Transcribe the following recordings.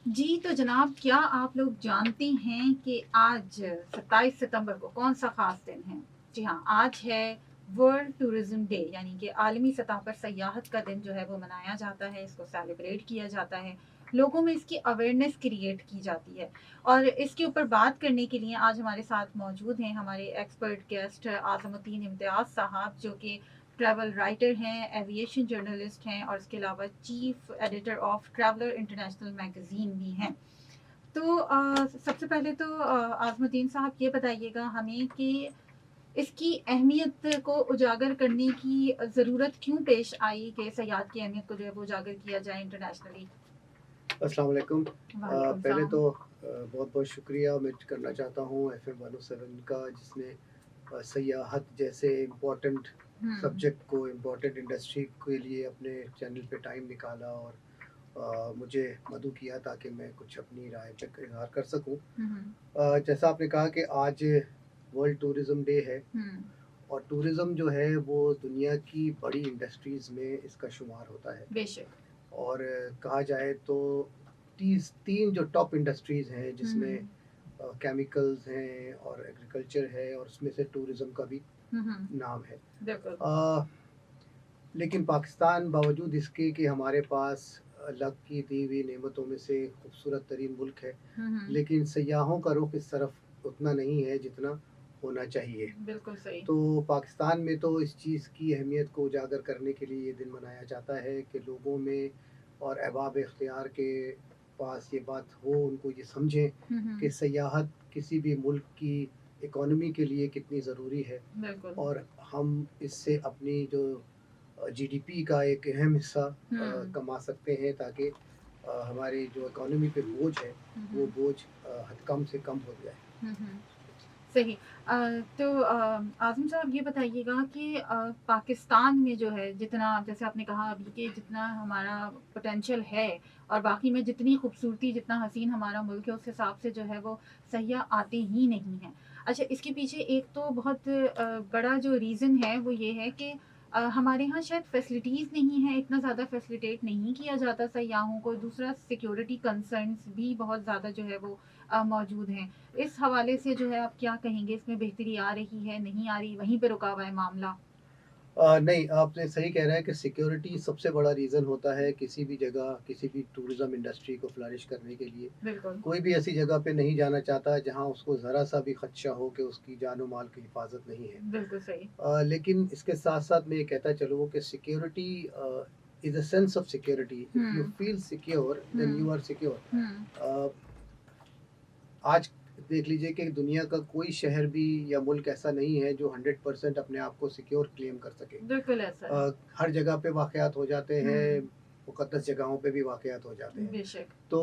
जी, तो जनाब क्या आप लोग जानते हैं कि आज 27 सितंबर को कौन-सा ख़ास दिन है? जी हाँ, आज है वर्ल्ड टूरिज़्म डे यानी कि आलमी सतह पर सयाहत का दिन जो है वो मनाया जाता है, इसको सेलिब्रेट किया जाता है। लोगों में इसकी अवेयरनेस क्रिएट की जाती है और इसके ऊपर बात करने के लिए आज हमारे साथ मौजूद हैं हमारे एक्सपर्ट गेस्ट आज़मुद्दीन इम्तियाज़ साहब जो कि ट्रैवल राइटर हैं, एविएशन जर्नलिस्ट हैं और इसके अलावा chief editor of traveller international magazine भी हैं। तो सबसे पहले तो आज़मुद्दीन साहब ये बताइएगा हमें कि इसकी अहमियत को उजागर करने की ज़रूरत क्यों पेश आई कि सयाहत की अहमियत को जो है वो उजागर किया जाए इंटरनेशनली? अस्सलाम वालेकुम। वालेकुम पहले सलाम। तो बहुत-बहुत शुक्रिया मैं करना चाहता हूँ एफ़एम 107 का जिसने सयाहत जैसे इम्पोर्टेंट हुँ, सब्जेक्ट को इम्पोर्टेंट इंडस्ट्री के लिए अपने चैनल पे टाइम निकाला और मुझे मदऊ किया ताकि मैं कुछ अपनी राय का इज़हार कर सकूँ। हुँ, हुँ, जैसा आपने कहा कि आज वर्ल्ड टूरिज़्म डे है हुँ, और टूरिज़्म जो है वो दुनिया की बड़ी इंडस्ट्रीज़ में इसका शुमार होता है। बेशक। और कहा जाए तो 3 जो टॉप इंडस्ट्रीज़ हैं हुँ, जिसमें हुँ, केमिकल्स हैं और एग्रीकल्चर है और उसमें से टूरिज़्म का भी हुँ, हुँ, नाम है। बिल्कुल। अ, लेकिन पाकिस्तान बावजूद इसके कि हमारे पास अल्लाह की दी हुई नेमतों में से खूबसूरत तरीन मुल्क है, हुँ, हुँ, लेकिन सयाहों का रुख इस तरफ उतना नहीं है जितना होना चाहिए। बिल्कुल सही। तो पाकिस्तान में तो इस चीज़ की अहमियत को उजागर करने के लिए ये दिन मनाया जाता है कि लोगों में और अहबाब इख्तियार के पास ये बात हो, उनको ये समझें हुँ, हुँ, कि सयाहत किसी भी मुल्क की इकॉनमी के लिए कितनी ज़रूरी है बिल्कुल। और हम इससे अपनी जो जीडीपी का एक अहम हिस्सा हुँ, कमा सकते हैं ताकि हमारी जो इकॉनमी पे बोझ है, हुँ, वो हुँ, बोझ हद कम से कम हो जाए। हुँ, हुँ। सही। तो आज़म साहब ये बताइएगा कि पाकिस्तान में जो है जितना जैसे आपने कहा अभी कि जितना हमारा पोटेंशियल है और बाकी में जितनी खूबसूरती जितना हसीन हमारा मुल्क है उस हिसाब से जो है वो सयाह आते ही नहीं हैं। अच्छा इसके पीछे एक तो बहुत बड़ा जो रीज़न है वो ये है कि हमारे यहाँ शायद फैसिलिटीज़ नहीं हैं, इतना ज़्यादा फैसिलिटेट नहीं किया जाता सयाहों को। दूसरा सिक्योरिटी कंसर्न्स भी बहुत ज़्यादा जो है वो मौजूद हैं। इस हवाले से जो है आप क्या कहेंगे इसमें बेहतरी आ रही है, नहीं आ रही, वहीं पे रुका हुआ है मामला? नहीं, आपने सही कह रहा है कि सिक्योरिटी सबसे बड़ा रीज़न होता है किसी भी जगह, किसी भी टूरिज़्म इंडस्ट्री को फ्लरिश करने के लिए। बिल्कुल। कोई भी ऐसी जगह पे नहीं जाना चाहता जहाँ उसको ज़रा-सा भी खदशा हो कि उसकी जान और माल की हिफाज़त नहीं है। बिल्कुल सही। लेकिन इसके साथ-साथ मैं ये कहता चलूँ कि security is a sense of security. If you hmm, feel secure then hmm, you are secure. Hmm, uh, आज देख लीजिए कि दुनिया का कोई शहर भी या मुल्क ऐसा नहीं है जो 100% अपने आप को सिक्योर क्लेम कर सके। बिल्कुल ऐसा है। हर जगह पे वाक़यात हो जाते हैं, हुँ, मुक़द्दस जगहों पे भी वाक़यात हो जाते हैं। बेशक। तो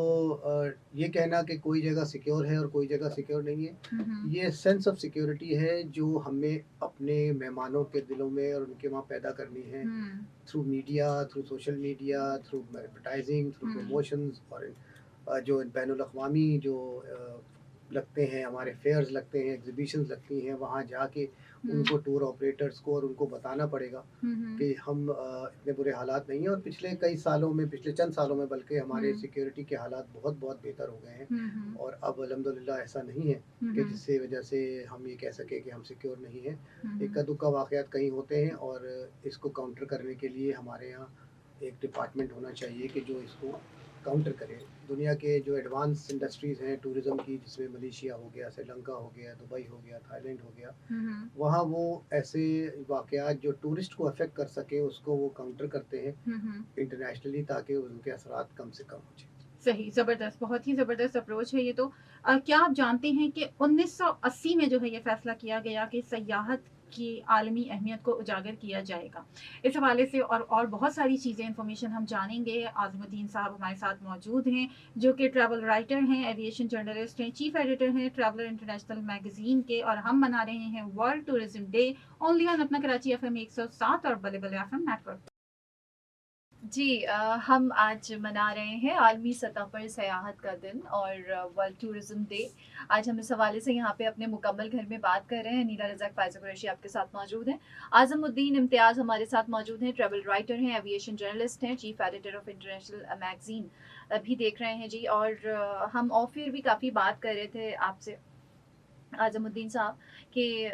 ये कहना कि कोई जगह सिक्योर है और कोई जगह सिक्योर नहीं है, हुँ, हुँ, ये सेंस ऑफ सिक्योरिटी है जो हमें अपने मेहमानों के दिलों में और उनके वहाँ पैदा करनी है hmm, through media, through social media, through advertising, through hmm, promotions और जो बैनुल-अक़वामी जो लगते हैं, हमारे फेयर्स लगते हैं, एग्ज़िबिशन्स लगती हैं, वहाँ जाके हुँ, उनको टूर ऑपरेटर्स को और उनको बताना पड़ेगा हुँ, हुँ, कि हम इतने बुरे हालात नहीं हैं और पिछले कई सालों में, पिछले चंद सालों में बल्कि हमारे हुँ, सिक्योरिटी के हालात बहुत-बहुत बेहतर हो गए हैं हुँ, हुँ, और अब अल्हम्दुलिल्लाह ऐसा नहीं है हुँ, कि हुँ, जिससे वजह से हम ये कह सकें कि हम सिक्योर नहीं हैं। हुँ, हुँ, इक्का-दुक्का वाक़यात कहीं होते हैं और इसको काउंटर करने के लिए हमारे यहाँ एक डिपार्टमेंट होना चाहिए कि जो इसको काउंटर करे। दुनिया के जो एडवांस इंडस्ट्रीज़ हैं टूरिज़्म की जिसमें मलेशिया हो गया, श्रीलंका हो गया, दुबई हो गया, थाईलैंड हो गया, हुँ, हुँ, वहाँ वो ऐसे वाक़यात जो टूरिस्ट को अफ़ेक्ट कर सकें उसको वो काउंटर करते हैं हुँ, हुँ। इंटरनेशनली ताकि उनके असरात कम से कम हो जाएँ। सही, ज़बरदस्त, बहुत ही ज़बरदस्त अप्रोच है ये तो। क्या आप जानते हैं कि 1980 में जो है ये फ़ैसला किया गया कि सयाहत की आलमी अहमियत को उजागर किया जाएगा। इस हवाले से और बहुत सारी चीज़ें इन्फॉर्मेशन हम जानेंगे। आज़मुद्दीन साहब हमारे साथ मौजूद हैं, जो कि ट्रैवल राइटर हैं, एविएशन जर्नलिस्ट हैं, चीफ़ एडिटर हैं ट्रैवलर इंटरनेशनल मैगज़ीन के और हम मना रहे हैं world tourism day only on अपना कराची एफ़एम 107 और बल्ले-बल्ले एफ़एम नेटवर्क। जी हम आज मना रहे हैं आलमी सतह पर सयाहत का दिन और वर्ल्ड टूरिज्म डे। आज हम इस हवाले से यहाँ पे अपने मुकम्मल घर में बात कर रहे हैं। नीला रज़ाक फ़ाइज़ा कुरैशी आपके साथ मौजूद हैं। आज़मुद्दीन इम्तियाज़ हमारे साथ मौजूद हैं, ट्रैवल राइटर हैं, एविएशन जर्नलिस्ट हैं, chief editor of international magazine. अभी देख रहे हैं जी। और हम ऑफ एयर भी काफ़ी बात कर रहे थे आपसे आज़मुद्दीन साहब कि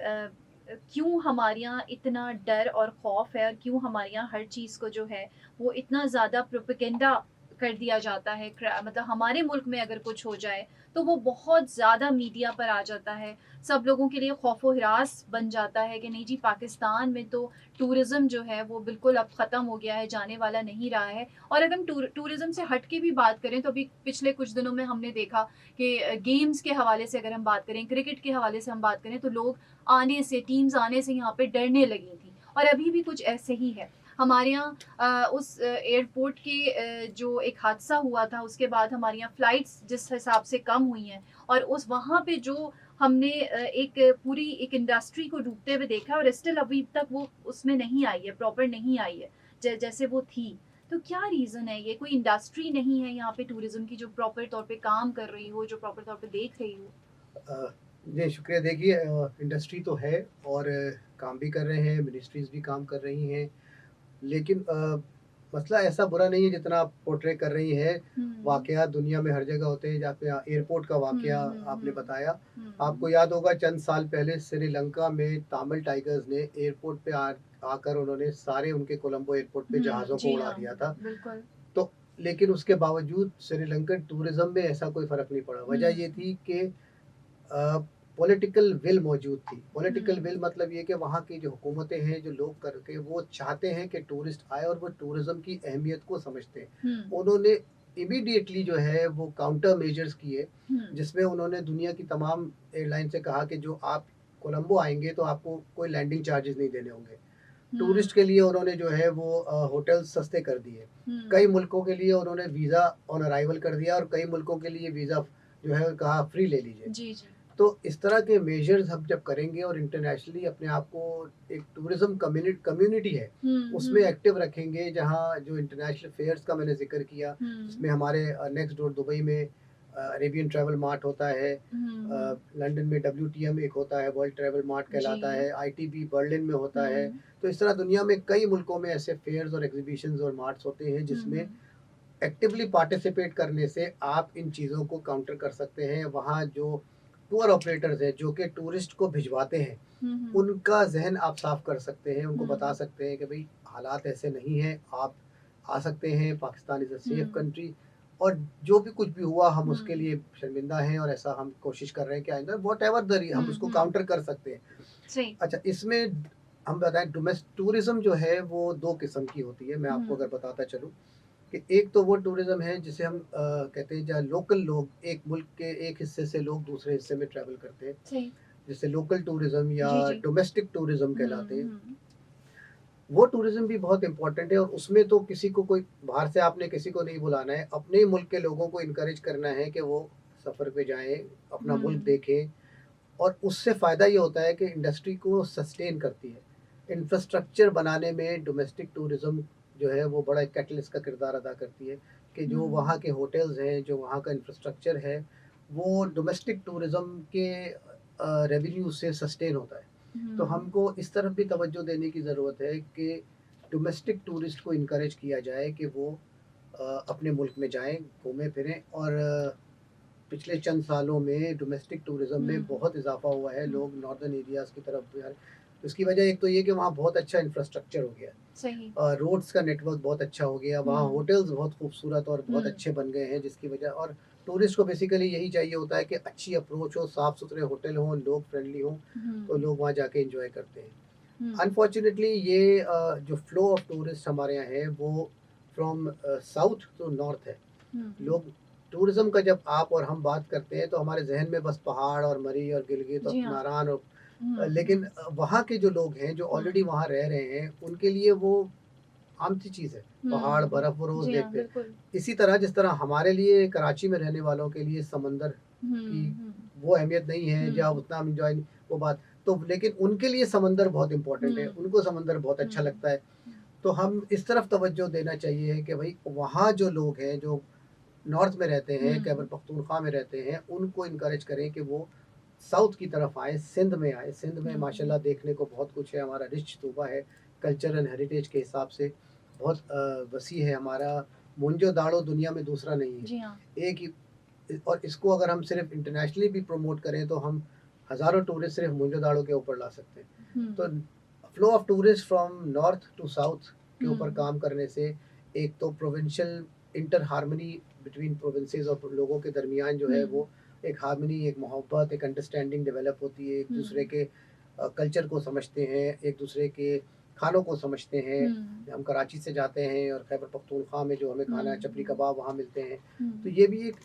क्यों हमारे यहाँ इतना डर और खौफ है, और क्यों हमारे यहाँ हर चीज़ को जो है वो इतना ज़्यादा प्रोपेगेंडा कर दिया जाता है। मतलब हमारे मुल्क में अगर कुछ हो जाए तो वो बहुत ज़्यादा मीडिया पर आ जाता है, सब लोगों के लिए खौफ व हिरास बन जाता है कि नहीं जी, पाकिस्तान में तो टूरिज़्म जो है वो बिल्कुल अब ख़त्म हो गया है, जाने वाला नहीं रहा है। और अगर हम टूरिज़्म से हट के भी बात करें तो अभी पिछले कुछ दिनों में हमने देखा कि गेम्स के हवाले से अगर हम बात करें, क्रिकेट के हवाले से हम बात करें, तो लोग आने से, टीम्स आने से यहाँ पे डरने लगी थी। और अभी भी कुछ ऐसे ही है हमारे यहाँ। उस एयरपोर्ट के जो एक हादसा हुआ था, उसके बाद हमारे यहाँ फ़्लाइट्स जिस हिसाब से कम हुई हैं, और उस वहाँ पे जो हमने एक पूरी एक इंडस्ट्री को डूबते हुए देखा, और स्टिल अभी तक वो उसमें नहीं आई है, प्रॉपर नहीं आई है जैसे वो थी। तो क्या रीज़न है ये? कोई इंडस्ट्री नहीं है यहाँ पे टूरिज़्म की जो प्रॉपर तौर पे काम कर रही हो, जो प्रॉपर तौर पे देख रही हो? जी शुक्रिया। देखिए इंडस्ट्री तो है और काम भी कर रहे हैं, मिनिस्ट्रीज़ भी काम कर रही हैं, लेकिन मसला ऐसा बुरा नहीं है जितना आप पोर्ट्रे कर रही हैं। हुँ। वाक़यात दुनिया में हर जगह होते हैं, जहाँ पे एयरपोर्ट का हुँ, वाक़या हुँ, आपने हुँ। बताया। आपको हुँ। याद होगा चंद साल पहले श्रीलंका में तमिल टाइगर्स ने एयरपोर्ट पे आकर उन्होंने सारे उनके कोलंबो एयरपोर्ट पे जहाज़ों को जी उड़ा हाँ, दिया था। बिल्कुल। तो लेकिन उसके बावजूद श्रीलंकन टूरिज़्म में ऐसा कोई फ़र्क नहीं पड़ा। वजह ये हुँ, थी कि पॉलिटिकल विल मौजूद थी। पॉलिटिकल हुँ, विल मतलब ये कि वहाँ की जो हुकूमतें हैं, जो लोग करके वो चाहते हैं कि टूरिस्ट आए और वो टूरिज़्म की अहमियत को समझते हैं। हुँ, उन्होंने इमीडिएटली जो है वो काउंटर मेजर्स किए, हुँ, जिसमें उन्होंने दुनिया की तमाम एयरलाइन से कहा कि जो आप कोलंबो आएँगे तो आपको कोई लैंडिंग चार्जेज़ नहीं देने होंगे। हुँ, टूरिस्ट के लिए उन्होंने जो है वो होटल्स सस्ते कर दिए। कई हुँ। मुल्कों के लिए उन्होंने वीज़ा ऑन अराइवल कर दिया और कई मुल्कों के लिए वीज़ा जो है कहा फ्री ले लीजिए। जी, जी। तो इस तरह के मेजर्स हम जब करेंगे और इंटरनेशनली अपने आप को एक टूरिज़्म कम्युनिटी है, हुँ, उसमें हुँ, एक्टिव रखेंगे, जहाँ जो इंटरनेशनल फेयर्स का मैंने ज़िक्र किया, हुँ, जिसमें हमारे नेक्स्ट डोर दुबई में अरेबियन ट्रैवल मार्ट होता है, हुँ, हुँ। लंदन में WTM एक होता है, वर्ल्ड ट्रैवल मार्ट कहलाता जी। है, ITB बर्लिन में होता है। हुँ, तो इस तरह दुनिया में कई मुल्कों में ऐसे फेयर्स और एग्ज़िबिशन्स और मार्ट्स होते हैं, हुँ, जिसमें हुँ, एक्टिवली पार्टिसिपेट करने से आप इन चीज़ों को काउंटर कर सकते हैं। वहाँ जो टूर ऑपरेटर्स हैं, जो कि टूरिस्ट को भिजवाते हैं, हुँ, हुँ, उनका ज़हन आप साफ़ कर सकते हैं, उनको बता हुँ, सकते हैं कि भई हालात ऐसे नहीं हैं, आप आ सकते हैं, Pakistan is a safe hmm, country और जो भी कुछ भी हुआ हम उसके हुँ, लिए शर्मिंदा हैं और ऐसा हम कोशिश कर रहे हैं कि आइंदा व्हाटएवर द री हम हुँ, उसको हुँ। काउंटर कर सकते हैं। सही। अच्छा, इसमें हम बताएँ टूरिज़्म जो है वो 2 किस्म की होती है, मैं आपको अगर हुँ, बताता चलूँ कि एक तो वो टूरिज़्म है जिसे हम कहते हैं जहाँ लोकल लोग एक मुल्क के एक हिस्से से लोग दूसरे हिस्से में ट्रैवल करते हैं, सही। जिसे लोकल टूरिज़्म या जी, जी। डोमेस्टिक टूरिज़्म हुँ, कहलाते हैं। हुँ, वो टूरिज़्म भी बहुत इम्पोर्टेंट है और उसमें तो किसी को कोई बाहर से आपने किसी को नहीं बुलाना है, अपने ही मुल्क के लोगों को इनकरेज करना है कि वो सफ़र पे जाएँ, अपना मुल्क हुँ, देखें और उससे फ़ायदा ये होता है कि इंडस्ट्री को सस्टेन करती है। इंफ्रास्ट्रक्चर बनाने में डोमेस्टिक टूरिज़्म जो है वो बड़ा एक कैटलिस्ट का किरदार अदा करती है कि जो वहाँ हुँ, के होटल्स हैं, जो वहाँ का इंफ्रास्ट्रक्चर है, वो डोमेस्टिक टूरिज़्म के रेवेन्यू से सस्टेन होता है। तो हुँ, हमको इस तरफ भी तवज्जो देने की ज़रूरत है कि डोमेस्टिक टूरिस्ट को इनकरेज किया जाए कि वो अपने मुल्क में जाएँ, घूमें-फिरें और पिछले चंद सालों में डोमेस्टिक टूरिज़्म हुँ, में बहुत इज़ाफ़ा हुआ है, हुँ। लोग नॉर्दर्न एरियाज़ की तरफ भी आ रहे हैं। उसकी वजह एक तो ये कि वहाँ बहुत अच्छा इंफ्रास्ट्रक्चर हो गया है। सही। रोड्स का नेटवर्क बहुत अच्छा हो गया, वहाँ हुँ, होटल्स बहुत खूबसूरत और बहुत हुँ, अच्छे बन गए हैं, जिसकी वजह और टूरिस्ट को बेसिकली यही चाहिए होता है कि अच्छी अप्रोच हो, साफ़-सुथरे होटल हों, लोग फ्रेंडली हों, तो हुँ, लोग वहाँ जाके एन्जॉय करते हैं। हुँ, अनफॉर्च्युनेटली ये जो फ्लो ऑफ टूरिस्ट हमारे यहाँ है, वो फ्रॉम साउथ टू नॉर्थ है। हुँ, हुँ। लोग टूरिज़्म का जब आप और हम बात करते हैं तो हमारे ज़हन में बस पहाड़ और मरी और गिलगित और जी हाँ। नारान और हुँ, लेकिन हुँ, वहाँ के जो लोग हैं जो हुँ, ऑलरेडी वहाँ रह रहे हैं उनके लिए वो आम सी चीज़ है। पहाड़, हुँ। बर्फ़ वो रोज़ जी हाँ, देखते हैं। बिल्कुल। इसी तरह जिस तरह हमारे लिए कराची में रहने वालों के लिए समंदर की हुँ, हुँ, वो अहमियत नहीं है, हुँ, जहाँ उतना हम एन्जॉय वो बात तो लेकिन उनके लिए समंदर बहुत इम्पोर्टेंट है, हुँ, उनको समंदर बहुत अच्छा हुँ, लगता है। तो हम इस तरफ तवज्जो देना चाहिए कि भई वहाँ जो लोग हैं, जो नॉर्थ में रहते हैं, खैबर हुँ, पख्तूनख्वा में रहते हैं, उनको इनकरेज करें कि वो साउथ की तरफ आएँ, सिंध में आएँ। सिंध में हुँ, माशाल्लाह देखने को बहुत कुछ है, हमारा रिच सूबा है, कल्चर एंड हेरिटेज के हिसाब से बहुत वसी है हमारा मोहनजोदाड़ो दुनिया में दूसरा नहीं है। जी हाँ। एक ही, और इसको अगर हम सिर्फ इंटरनेशनली भी प्रमोट करें तो हम हज़ारों टूरिस्ट सिर्फ मोहनजोदाड़ो के ऊपर ला सकते हैं। तो flow of tourist from north to south के ऊपर काम करने से एक तो provincial inter harmony between provinces और लोगों के दरमियान जो है वो एक हार्मनी, एक मोहब्बत, एक अंडरस्टैंडिंग डेवलप होती है। एक दूसरे के कल्चर को समझते हैं, एक दूसरे के खानों को समझते हैं। हम कराची से जाते हैं और खैबर पख्तूनख्वा में जो हमें खाना चपली कबाब वहाँ मिलते हैं, तो ये भी एक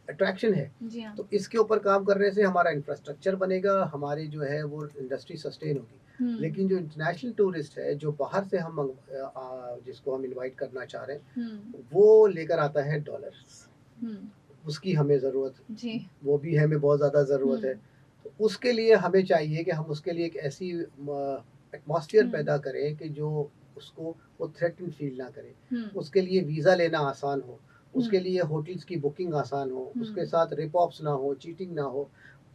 अट्रैक्शन है। जी हाँ। तो इसके ऊपर काम करने से हमारा इंफ्रास्ट्रक्चर बनेगा, हमारी जो है वो इंडस्ट्री सस्टेन होगी। लेकिन जो इंटरनेशनल टूरिस्ट है जो बाहर से हम जिसको हम इनवाइट करना चाह रहे हैं, वो लेकर आता है डॉलर्स। उसकी हमें ज़रूरत जी। वो भी है, हमें बहुत ज़्यादा ज़रूरत है। तो उसके लिए हमें चाहिए कि हम उसके लिए एक ऐसी एटमॉस्फेयर पैदा करें कि जो उसको वो थ्रेटन फील ना करे। उसके लिए वीज़ा लेना आसान हो, उसके लिए होटल्स की बुकिंग आसान हो, उसके साथ रिप ऑफ्स ना हो, चीटिंग ना हो।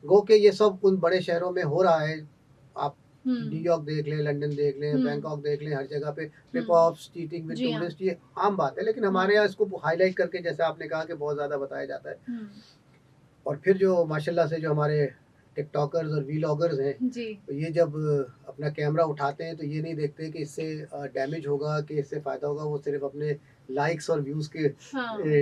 गो के ये सब उन बड़े शहरों में हो रहा है। आप न्यूयॉर्क देख लें, लंदन देख लें, बैंकॉक देख लें, हर जगह पे rip offs, cheating with tourist, ये आम बात है। लेकिन हमारे यहाँ इसको हाईलाइट करके, जैसे आपने कहा कि बहुत ज़्यादा बताया जाता है। और फिर जो माशाल्लाह से जो हमारे टिकटॉकर्स और वीलॉगर्स हैं, तो ये जब अपना कैमरा उठाते हैं तो ये नहीं देखते कि इससे डैमेज होगा कि इससे फ़ायदा होगा। वो सिर्फ अपने लाइक्स और व्यूज़ के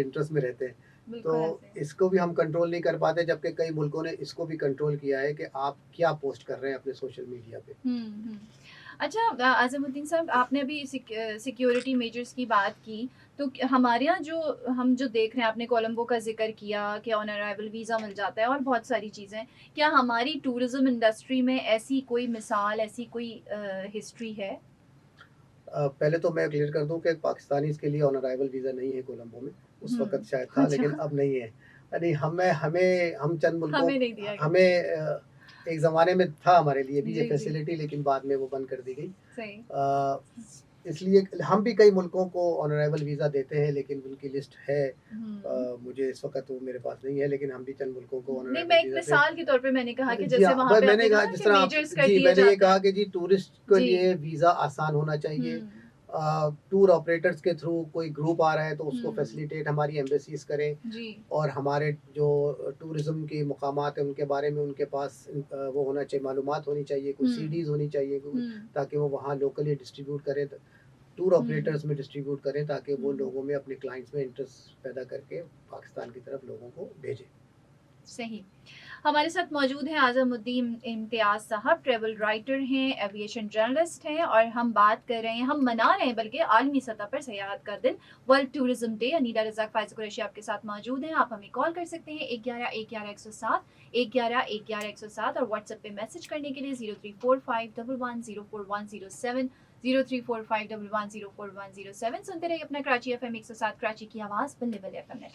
इंटरेस्ट में रहते हैं। तो इसको भी हम कंट्रोल नहीं कर पाते, जबकि कई मुल्कों ने इसको भी कंट्रोल किया है कि आप क्या पोस्ट कर रहे हैं अपने सोशल मीडिया पे। अच्छा, आज़मुद्दीन साहब, आपने अभी सिक्योरिटी मेजर्स की बात की, तो हमारे यहाँ हम जो देख रहे हैं, आपने कोलंबो का जिक्र किया कि ऑन अराइवल वीज़ा मिल जाता है और बहुत सारी चीज़ें। क्या हमारी टूरिज़्म इंडस्ट्री में ऐसी कोई मिसाल, ऐसी कोई हिस्ट्री है? पहले तो मैं क्लियर कर दूं कि पाकिस्तानीज़ के लिए ऑन अराइवल वीज़ा नहीं है कोलंबो में। उस वक़्त शायद था, लेकिन अब नहीं है। नहीं, हम चंद मुल्कों हमें नहीं दिया गया। हमें एक ज़माने में था हमारे लिए भी ये फैसिलिटी, लेकिन बाद में वो बंद कर दी गई। सही। इसलिए हम भी कई मुल्कों को ऑन अराइवल वीज़ा देते हैं, लेकिन उनकी लिस्ट है। मुझे इस वक़्त वो मेरे पास नहीं है, लेकिन हम भी चंद मुल्कों को ऑन नहीं, अराइवल मैं एक वीज़ा मिसाल के तौर पे मैंने कहा कि जी जैसे हाँ, वहाँ पे मैंने आपने कहा कहा जिस कि तरह मेजर्स कर जी, दिए मैंने ये जाते कहा हैं। कि जी टूरिस्ट के जी। लिए वीज़ा आसान होना चाहिए। टूर ऑपरेटर्स के थ्रू कोई ग्रुप आ रहा है तो उसको फैसिलिटेट हमारी एम्बेसीज करें। जी। और हमारे जो टूरिज़्म के मुकामात हैं उनके बारे में उनके पास वो होना चाहिए, मालूमात होनी चाहिए, कुछ सीडीज़ होनी चाहिए, ताकि वो वहाँ लोकली डिस्ट्रीब्यूट करें, टूर ऑपरेटर्स में डिस्ट्रीब्यूट करें, ताकि वो लोगों में, अपने क्लाइंट्स में इंटरेस्ट पैदा करके पाकिस्तान की तरफ लोगों को भेजें। सही। हमारे साथ मौजूद हैं आज़मुद्दीन इम्तियाज़ साहब, ट्रैवल राइटर हैं, एविएशन जर्नलिस्ट हैं, और हम बात कर रहे हैं, हम मना रहे हैं बल्कि आलमी सतह पर सयाहत का दिन, world tourism day. Aneela Razaq Faiz Qureshi आपके साथ मौजूद हैं। आप हमें कॉल कर सकते हैं 111-111-107, 111-111-107, और व्हाट्सएप पे मैसेज करने के लिए 034511041070, 034511041070। सुनते रहिए अपना कराची FM 107, कराची की आवाज़, बल्ले बल्ले FM नेटवर्क।